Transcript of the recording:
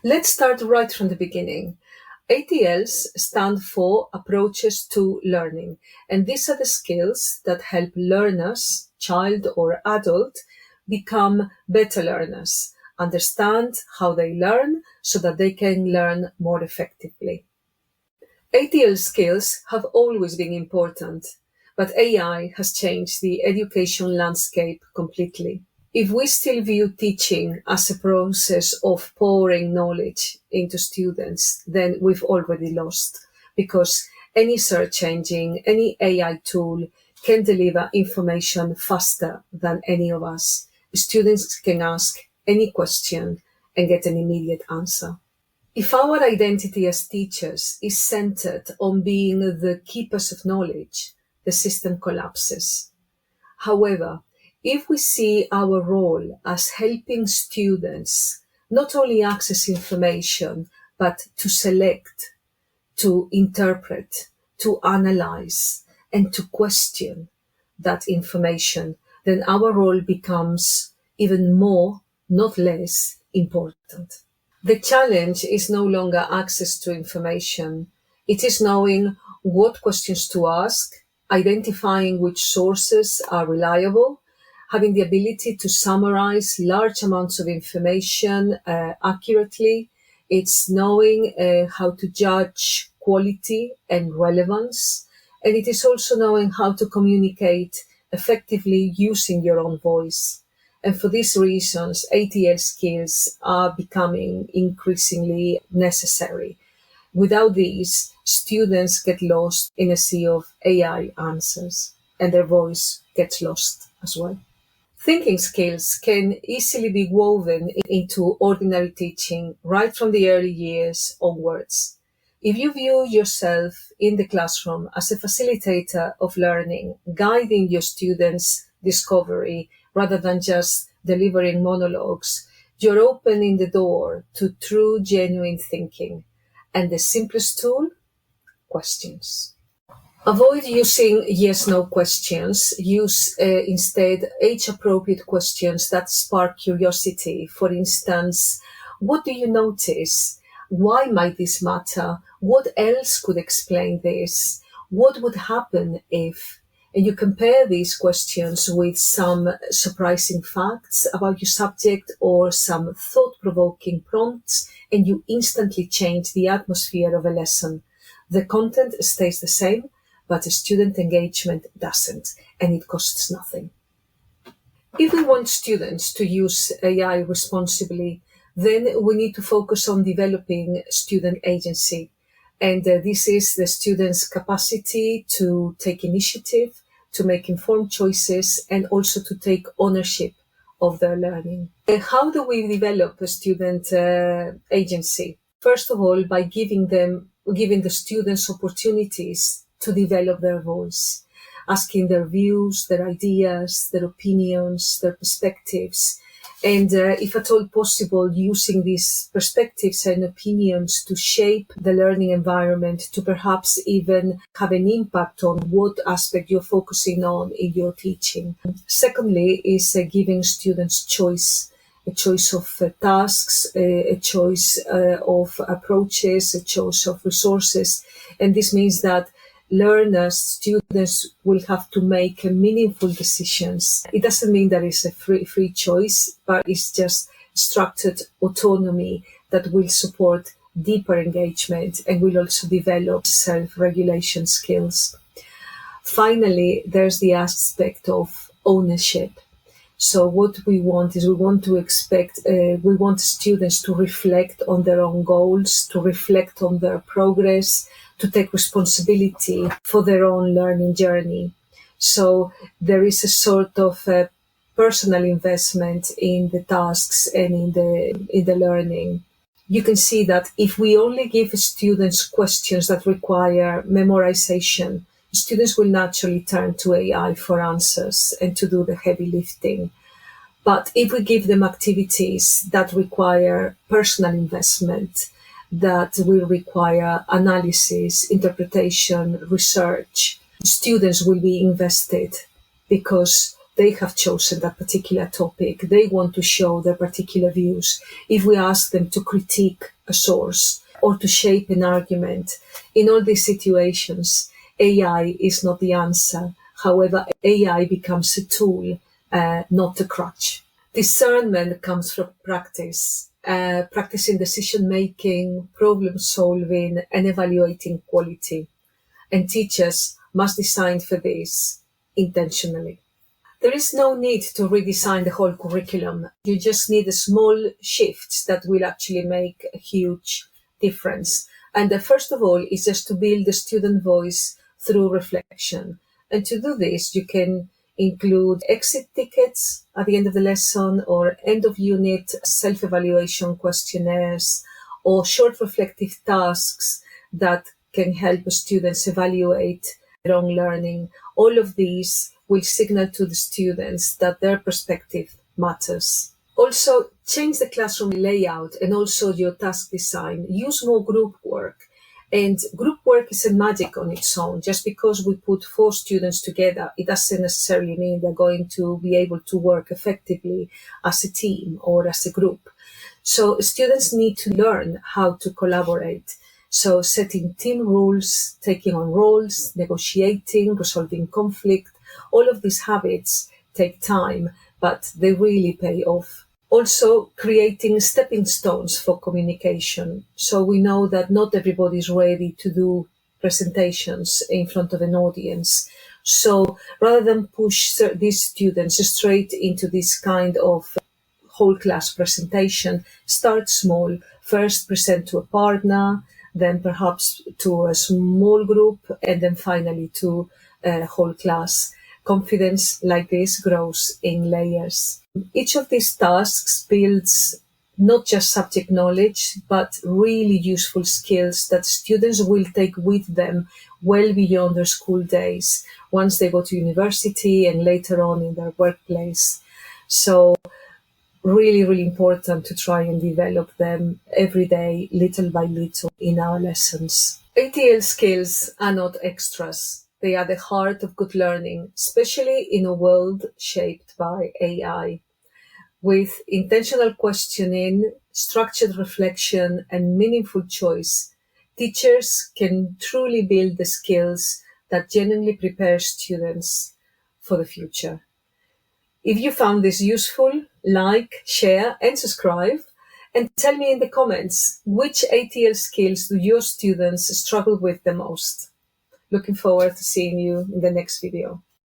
Let's start right from the beginning. ATLs stand for Approaches to Learning, and these are the skills that help learners, child or adult, become better learners, understand how they learn so that they can learn more effectively. ATL skills have always been important, but AI has changed the education landscape completely. If we still view teaching as a process of pouring knowledge into students, then we've already lost, because any search engine, any AI tool can deliver information faster than any of us. Students can ask any question and get an immediate answer. If our identity as teachers is centered on being the keepers of knowledge, the system collapses. However, if we see our role as helping students not only access information, but to select, to interpret, to analyze, and to question that information, then our role becomes even more, not less, important. The challenge is no longer access to information. It is knowing what questions to ask, identifying which sources are reliable, having the ability to summarize large amounts of information accurately. It's knowing how to judge quality and relevance. And it is also knowing how to communicate effectively using your own voice. And for these reasons, ATL skills are becoming increasingly necessary. Without these, students get lost in a sea of AI answers, and their voice gets lost as well. Thinking skills can easily be woven into ordinary teaching right from the early years onwards. If you view yourself in the classroom as a facilitator of learning, guiding your students' discovery rather than just delivering monologues, you're opening the door to true, genuine thinking. And the simplest tool? Questions. Avoid using yes-no questions. Use instead age-appropriate questions that spark curiosity. For instance, what do you notice? Why might this matter? What else could explain this? What would happen if? And you compare these questions with some surprising facts about your subject or some thought-provoking prompts, and you instantly change the atmosphere of a lesson. The content stays the same, but the student engagement doesn't, and it costs nothing. If we want students to use AI responsibly, then we need to focus on developing student agency. And this is the student's capacity to take initiative, to make informed choices, and also to take ownership of their learning. How do we develop a student agency? First of all, by giving the students opportunities to develop their voice, asking their views, their ideas, their opinions, their perspectives, and if at all possible, using these perspectives and opinions to shape the learning environment, to perhaps even have an impact on what aspect you're focusing on in your teaching. Secondly, is giving students choice. A choice of tasks, a choice of approaches, a choice of resources. And this means that learners, students will have to make meaningful decisions. It doesn't mean there is a free choice, but it's just structured autonomy that will support deeper engagement and will also develop self-regulation skills. Finally, there's the aspect of ownership. So what we want is we want students to reflect on their own goals, to reflect on their progress, to take responsibility for their own learning journey. So there is a sort of personal investment in the tasks and in the learning. You can see that if we only give students questions that require memorization, students will naturally turn to AI for answers and to do the heavy lifting. But if we give them activities that require personal investment, that will require analysis, interpretation, research, students will be invested because they have chosen that particular topic. They want to show their particular views. If we ask them to critique a source or to shape an argument, in all these situations, AI is not the answer. However, AI becomes a tool, not a crutch. Discernment comes from practice, practicing decision-making, problem-solving, and evaluating quality. And teachers must design for this intentionally. There is no need to redesign the whole curriculum. You just need a small shifts that will actually make a huge difference. And first of all is just to build the student voice through reflection. And to do this, you can include exit tickets at the end of the lesson or end of unit self-evaluation questionnaires or short reflective tasks that can help students evaluate their own learning. All of these will signal to the students that their perspective matters. Also, change the classroom layout and also your task design. Use more group work. And group work is a magic on its own. Just because we put 4 students together, it doesn't necessarily mean they're going to be able to work effectively as a team or as a group. So students need to learn how to collaborate. So setting team rules, taking on roles, negotiating, resolving conflict, all of these habits take time, but they really pay off. Also, creating stepping stones for communication. So we know that not everybody is ready to do presentations in front of an audience. So rather than push these students straight into this kind of whole class presentation, start small. First present to a partner, then perhaps to a small group, and then finally to a whole class. Confidence like this grows in layers. Each of these tasks builds not just subject knowledge, but really useful skills that students will take with them well beyond their school days, once they go to university and later on in their workplace. So really, really important to try and develop them every day, little by little in our lessons. ATL skills are not extras. They are the heart of good learning, especially in a world shaped by AI. With intentional questioning, structured reflection, and meaningful choice, teachers can truly build the skills that genuinely prepare students for the future. If you found this useful, like, share, and subscribe. And tell me in the comments, which ATL skills do your students struggle with the most? Looking forward to seeing you in the next video.